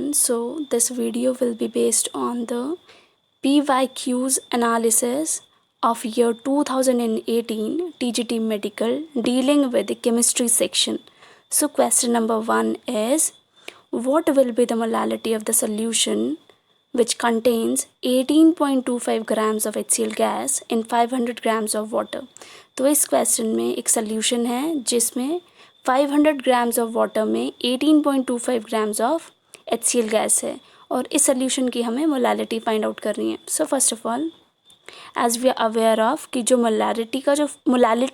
everyone. So this video will be based on the PYQs analysis of year 2018 TGT Medical dealing with the chemistry section. So question number 1 is, what will be the molality of the solution which contains 18.25 grams of HCl gas in 500 grams of water? तो इस question में एक solution है जिसमें 500 grams of water में 18.25 grams of HCl gas है और इस सॉल्यूशन की हमें मोलालिटी फाइंड आउट करनी है. So first of all as we are aware of कि जो मोलालिटी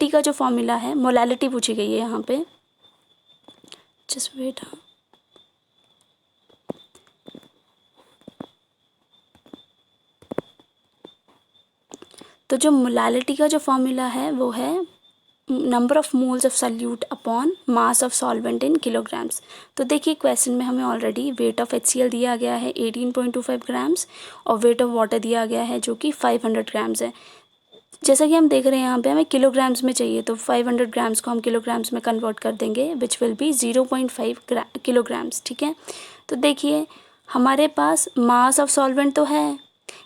का जो फॉर्मूला है, मोलालिटी पूछी गई है यहाँ पे. Just wait. तो जो मोलालिटी का जो फॉर्मूला है वो है number of moles of solute upon mass of solvent in kilograms. तो देखिए क्वेश्चन में हमें ऑलरेडी वेट ऑफ HCl दिया गया है 18.25 ग्राम्स और वेट ऑफ वाटर दिया गया है जो कि 500 ग्राम्स है. जैसा कि हम देख रहे हैं यहाँ पे हमें किलोग्राम्स में चाहिए, तो 500 ग्राम्स को हम किलोग्राम्स में कन्वर्ट कर देंगे विच विल बी 0.5 किलोग्राम्स. ठीक है, तो देखिए हमारे पास मास ऑफ सॉल्वेंट तो है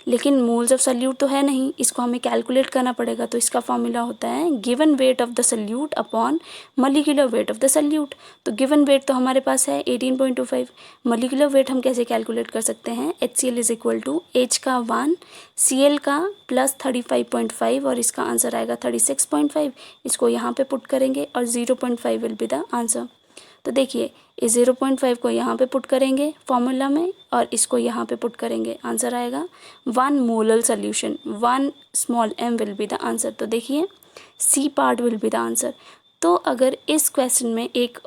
लेकिन मोल्स ऑफ सल्यूट तो है नहीं, इसको हमें कैलकुलेट करना पड़ेगा. तो इसका फॉर्मूला होता है given weight of the solute upon molecular weight of the solute. तो गिवन वेट तो हमारे पास है 18.25. मॉलिक्यूलर वेट हम कैसे कैलकुलेट कर सकते हैं? HCl is equal to H का 1 Cl का प्लस 35.5 और इसका आंसर आएगा 36.5. इसको यहाँ पे पुट करेंगे और 0.5 विल बी द आंसर. तो देखिए इस 0.5 को यहाँ पे पुट करेंगे फॉर्मूला में और इसको यहाँ पे पुट करेंगे, आंसर आएगा 1 molar solution. 1 small m will be the answer. तो देखिए C part will be the answer. तो अगर इस क्वेश्चन में एक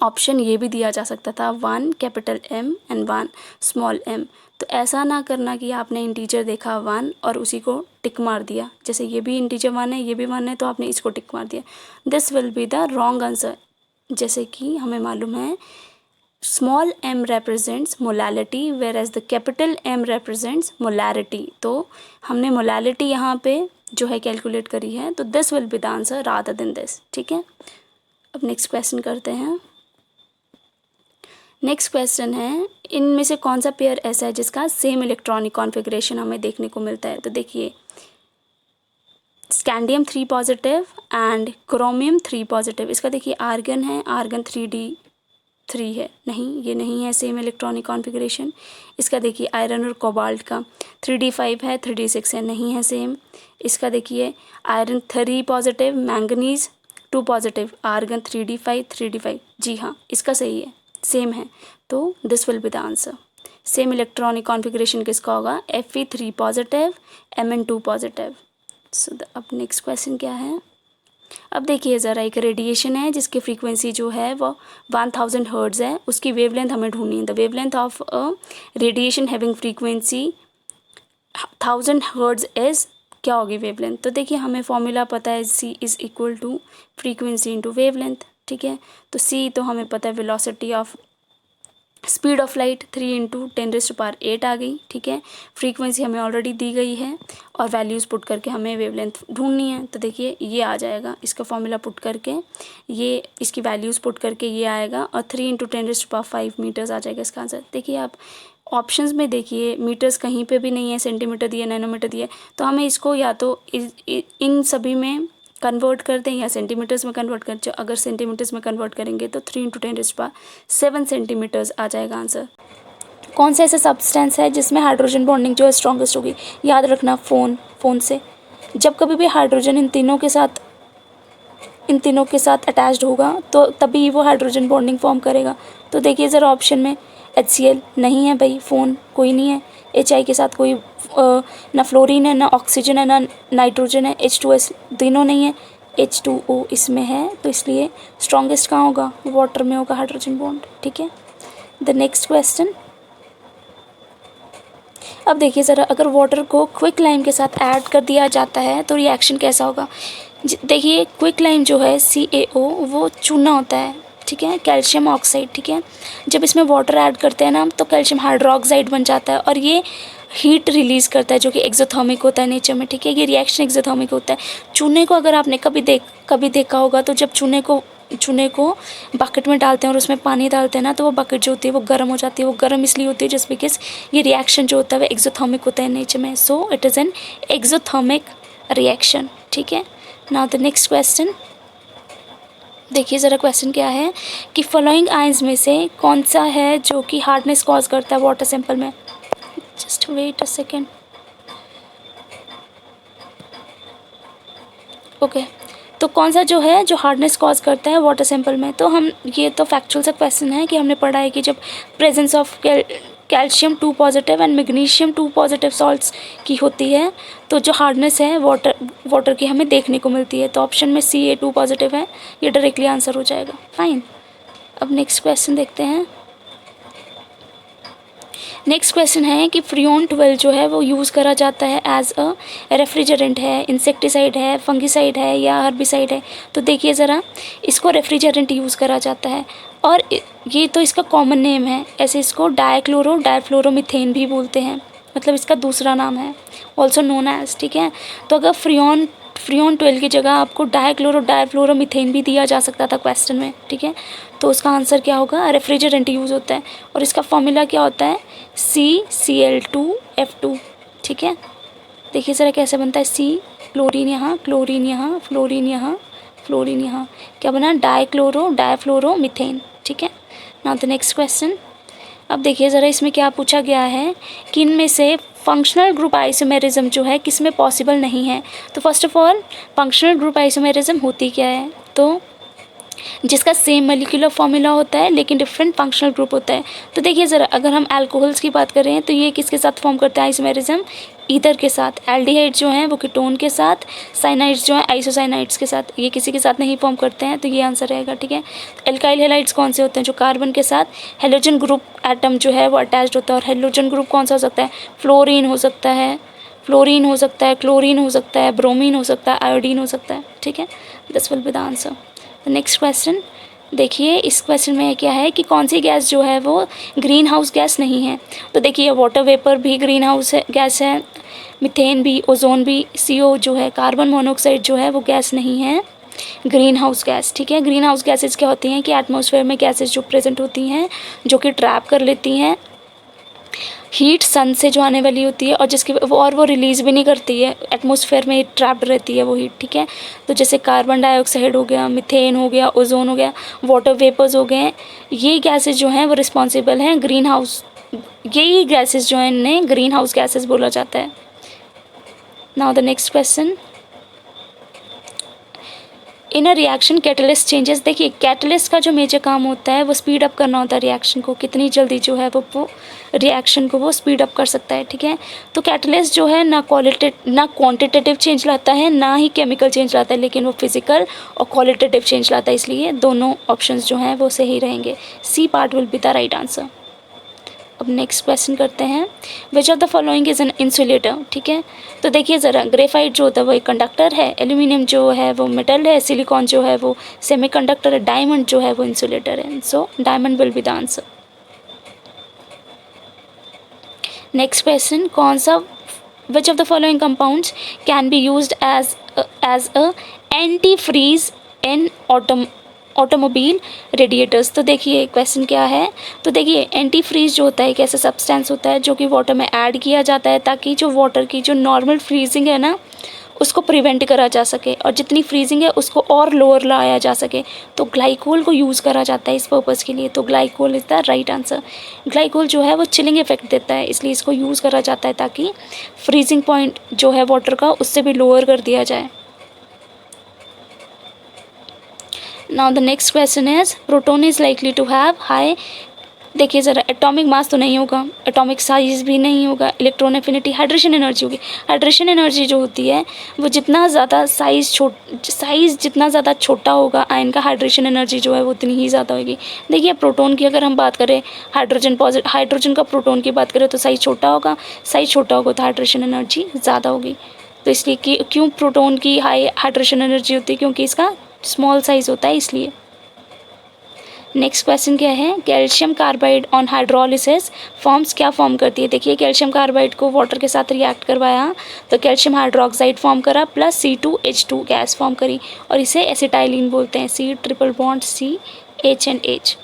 ऑप्शन ये भी दिया जा सकता था 1 capital M and 1 small m. तो ऐसा ना करना कि आपने इंटीजर देखा 1 और उसी को टिक मार दिया. जैसे ये भी इंटीजर 1 है, ये भी 1 है, तो आपने इसको टिक मार दिया. This will be the wrong answer. जैसे कि हमें मालूम है small m represents molality where as the capital M represents molarity. तो हमने मोलालिटी यहाँ पे जो है कैलकुलेट करी है, तो this will be the answer rather than this. ठीक है, अब नेक्स्ट क्वेश्चन करते हैं. नेक्स्ट क्वेश्चन है, इनमें से कौन सा पेयर ऐसा है जिसका सेम इलेक्ट्रॉनिक कॉन्फ़िगरेशन हमें देखने को मिलता है? तो देखिए scandium 3 positive and chromium 3 positive. इसका देखिए आर्गन है, आर्गन 3d3 है, नहीं ये नहीं है सेम इलेक्ट्रॉनिक कॉन्फ़िगरेशन. इसका देखिए आयरन और कोबाल्ट का 3d5 है, 3d6 है, नहीं है सेम. इसका देखिए iron 3 positive, manganese 2 positive, argon 3d5 3d5. जी हाँ, इसका सही है, सेम है. तो this will be the answer. Same electronic configuration किसका होगा? Fe3 positive, Mn2 positive. सो अब नेक्स्ट क्वेश्चन क्या है? अब देखिए ज़रा, एक रेडिएशन है जिसकी फ्रीक्वेंसी जो है वो 1000 हर्ट्ज़ है, उसकी वेवलेंथ हमें ढूंढनी है. The wavelength of a radiation having frequency 1000 hertz is क्या होगी वेवलेंथ? तो देखिए हमें फॉर्मूला पता है C is equal to frequency into wavelength. ठीक है, तो C तो हमें पता है velocity of speed of light 3 × 10⁸ आ गई. ठीक है, फ्रीक्वेंसी हमें ऑलरेडी दी गई है और वैल्यूज़ पुट करके हमें वेवलेंथ ढूंढनी है. तो देखिए ये आ जाएगा, इसका फॉर्मूला पुट करके ये इसकी वैल्यूज़ पुट करके ये आएगा और 3 × 10⁵ मीटर्स आ जाएगा इसका आंसर. देखिए आप ऑप्शंस में देखिए मीटर्स कहीं पे भी नहीं है, सेंटीमीटर दिया, नैनोमीटर दिया. तो हमें इसको या तो इन सभी में कन्वर्ट कर दें या सेंटीमीटर्स में कन्वर्ट कर. अगर सेंटीमीटर्स में कन्वर्ट करेंगे तो 3 × 10⁷ सेंटीमीटर्स आ जाएगा आंसर. कौन सा ऐसा सब्सटेंस है जिसमें हाइड्रोजन बॉन्डिंग जो है स्ट्रॉन्गेस्ट होगी? याद रखना फोन से जब कभी भी हाइड्रोजन इन तीनों के साथ अटैच्ड होगा तो तभी वो हाइड्रोजन बॉन्डिंग फॉर्म करेगा. तो देखिए ज़रा ऑप्शन में HCl नहीं है भाई, फ़ोन कोई नहीं है. HI के साथ कोई ना फ्लोरीन है, ना ऑक्सीजन है, ना नाइट्रोजन है. H2S तीनों नहीं है, H2O इसमें है. तो इसलिए स्ट्रॉन्गेस्ट कहाँ होगा? वाटर में होगा हाइड्रोजन बॉन्ड. ठीक है, द नेक्स्ट क्वेश्चन. अब देखिए ज़रा, अगर वाटर को क्विक लाइम के साथ ऐड कर दिया जाता है तो रिएक्शन कैसा होगा? देखिए क्विक लाइम जो है CaO वो चूना होता है. ठीक है, कैल्शियम ऑक्साइड. ठीक है, जब इसमें वाटर ऐड करते हैं ना तो कैल्शियम हाइड्रोक्साइड बन जाता है और ये हीट रिलीज़ करता है जो कि एक्सोथर्मिक होता है नेचर में. ठीक है, ये रिएक्शन एक्सोथर्मिक होता है. चूने को अगर आपने कभी देखा होगा तो जब चूने को चूने को बकेट में डालते हैं और उसमें पानी डालते हैं ना, तो वो बकेट जो होती है वो गर्म हो जाती है। वो गर्म इसलिए होती है जस्ट बिकॉज ये रिएक्शन जो होता है वो एक्सोथर्मिक होता है नेचर में, so it is an exothermic reaction. ठीक है, नाउ द नेक्स्ट क्वेश्चन देखिए ज़रा क्वेश्चन क्या है कि फॉलोइंग आयंस में से कौन सा है जो कि हार्डनेस कॉज करता है वाटर सैंपल में। Just wait a second. Okay, तो कौन सा जो है जो हार्डनेस कॉज करता है वाटर सैंपल में। तो हम ये तो फैक्चुअल सा क्वेश्चन है कि हमने पढ़ा है कि जब presence of calcium 2 positive and magnesium 2 positive salts की होती है तो जो हार्डनेस है वाटर की हमें देखने को मिलती है। तो ऑप्शन में Ca2 पॉजिटिव है, ये डायरेक्टली आंसर हो जाएगा। फाइन, अब नेक्स्ट क्वेश्चन देखते हैं। नेक्स्ट क्वेश्चन है कि फ्रियोन 12 जो है वो यूज़ करा जाता है एज अ रेफ्रिजरेंट है, इंसेक्टिसाइड है, फंगिसाइड है या हर्बिसाइड है। तो देखिए ज़रा, इसको रेफ्रिजरेंट यूज़ करा जाता है और ये तो इसका कॉमन नेम है। ऐसे इसको डाइफ्लोरोमीथेन भी बोलते हैं, मतलब इसका दूसरा नाम है, ऑल्सो नोन एज। ठीक है, तो अगर फ्रियोन 12 की जगह आपको डाइफ्लोरोमीथेन भी दिया जा सकता था क्वेश्चन में। ठीक है, तो उसका आंसर क्या होगा, रेफ्रिजरेंट यूज़ होता है और इसका फॉर्मूला क्या होता है, CCl2F2। ठीक है, देखिए ज़रा कैसे बनता है, C क्लोरीन यहाँ, क्लोरीन यहाँ, फ्लोरीन यहाँ, फ्लोरीन यहाँ, क्या बना, डाइफ्लोरोमीथेन। ठीक है, नाउ द नेक्स्ट क्वेश्चन। अब देखिए ज़रा इसमें क्या पूछा गया है कि इनमें से फंक्शनल ग्रुप आइसोमेरिज्म जो है किसमें पॉसिबल नहीं है। तो first of all functional group isomerism होती क्या है, तो जिसका सेम मोलिकुलर फॉर्मूला होता है लेकिन डिफरेंट फंक्शनल ग्रुप होता है। तो देखिए ज़रा, अगर हम अल्कोहल्स की बात करें तो ये किसके साथ फॉर्म करते हैं आइसोमेरिज्म, ईथर के साथ। एल्डिहाइड जो हैं वो कीटोन के साथ, साइनाइड्स जो हैं आइसोसाइनाइड्स के साथ, ये किसी के साथ नहीं फॉर्म करते हैं, तो ये आंसर रहेगा। ठीक है, एल्काइल हैलाइड्स कौन से होते हैं, जो कार्बन के साथ हेलोजन ग्रुप एटम जो है वो अटैच्ड होता है। और हेलोजन ग्रुप कौन सा हो सकता है, फ्लोरीन हो सकता है, फ्लोरीन हो सकता है, क्लोरीन हो सकता है, ब्रोमीन हो सकता है, आयोडीन हो सकता है। ठीक है, this will be the answer. Next question देखिए, इस क्वेश्चन में क्या है कि कौन सी गैस जो है वो ग्रीन हाउस गैस नहीं है। तो देखिए वाटर वेपर भी ग्रीन हाउस गैस है, मीथेन भी, ओजोन भी, CO जो है कार्बन मोनोऑक्साइड जो है वो गैस नहीं है ग्रीन हाउस गैस। ठीक है, ग्रीन हाउस गैसेज क्या होती हैं कि एटमॉस्फेयर में गैसेज जो प्रेजेंट होती हैं जो कि ट्रैप कर लेती हैं हीट सन से जो आने वाली होती है और जिसकी वो रिलीज़ भी नहीं करती है, एटमॉस्फेयर में ट्रैप्ड रहती है वो हीट। ठीक है, तो जैसे कार्बन डाइऑक्साइड हो गया, मीथेन हो गया, ओजोन हो गया, वाटर वेपर्स हो गए, ये गैसेज जो हैं वो रिस्पॉन्सिबल हैं ग्रीन हाउस, यही गैसेज जो हैं इन्हें ग्रीन हाउस गैसेज बोला जाता है। Now the next question, in a reaction catalyst changes. देखिए कैटलिस्ट का जो मेजर काम होता है वो स्पीड अप करना होता है रिएक्शन को, कितनी जल्दी जो है वो रिएक्शन को वो स्पीड अप कर सकता है। ठीक है, तो कैटलिस्ट जो है ना क्वांटिटेटिव चेंज लाता है ना ही केमिकल चेंज लाता है, लेकिन वो फिजिकल और क्वालिटेटिव चेंज लाता है, इसलिए दोनों ऑप्शंस जो हैं वो सही रहेंगे। C part will be the right answer. अब नेक्स्ट क्वेश्चन करते हैं, विच of the following is an insulator. ठीक है, तो देखिए ज़रा, ग्रेफाइट जो होता है वो एक कंडक्टर है, एल्यूमिनियम जो है वो मेटल है, सिलिकॉन जो है वो सेमीकंडक्टर है, डायमंड जो है वो इंसुलेटर है, so diamond will be the answer. Next question, कौन सा which of the following compounds can be used as a antifreeze in automobile radiators. तो देखिए क्वेश्चन क्या है, तो देखिए एंटी फ्रीज जो होता है एक ऐसा सब्सटेंस होता है जो कि वाटर में ऐड किया जाता है ताकि जो वाटर की जो नॉर्मल फ्रीजिंग है ना उसको प्रिवेंट करा जा सके और जितनी फ्रीजिंग है उसको और लोअर लाया जा सके। तो ग्लाइकोल को यूज़ करा जाता है इस पर्पज़ के लिए, तो glycol is the right answer. Glycol जो है वो चिलिंग इफेक्ट देता है, इसलिए इसको यूज़ करा जाता है ताकि फ्रीजिंग पॉइंट जो है वाटर का उससे भी लोअर कर दिया जाए। Now the next question is proton is likely to have high, देखिए ज़रा, एटॉमिक मास तो नहीं होगा, एटॉमिक साइज़ भी नहीं होगा, इलेक्ट्रॉन एफिनिटी, हाइड्रेशन एनर्जी होगी। हाइड्रेशन एनर्जी जो होती है वो जितना ज़्यादा साइज़ जितना ज़्यादा छोटा होगा आयन का, हाइड्रेशन एनर्जी जो है वो उतनी ही ज़्यादा होगी। देखिए प्रोटोन की अगर हम बात करें, हाइड्रोजन का प्रोटोन की बात करें तो साइज़ छोटा होगा तो हाइड्रेशन एनर्जी ज़्यादा होगी। तो इसलिए कि क्यों प्रोटोन की हाई हाइड्रेशन एनर्जी होती है, क्योंकि इसका स्मॉल साइज़ होता है इसलिए। नेक्स्ट क्वेश्चन क्या है, calcium carbide on hydrolysis forms क्या फॉर्म करती है। देखिए कैल्शियम कार्बाइड को वाटर के साथ रिएक्ट करवाया तो कैल्शियम हाइड्रोक्साइड फॉर्म करा प्लस C2H2 गैस फॉर्म करी और इसे एसिटाइलिन बोलते हैं, C triple bond C H and H,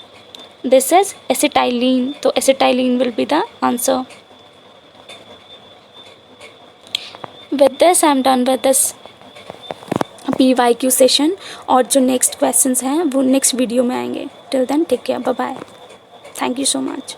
this is acetylene, तो acetylene will be the answer. With this I am done with this PYQ session और जो next questions हैं वो नेक्स्ट वीडियो में आएंगे। Till then take care, bye bye, thank you so much.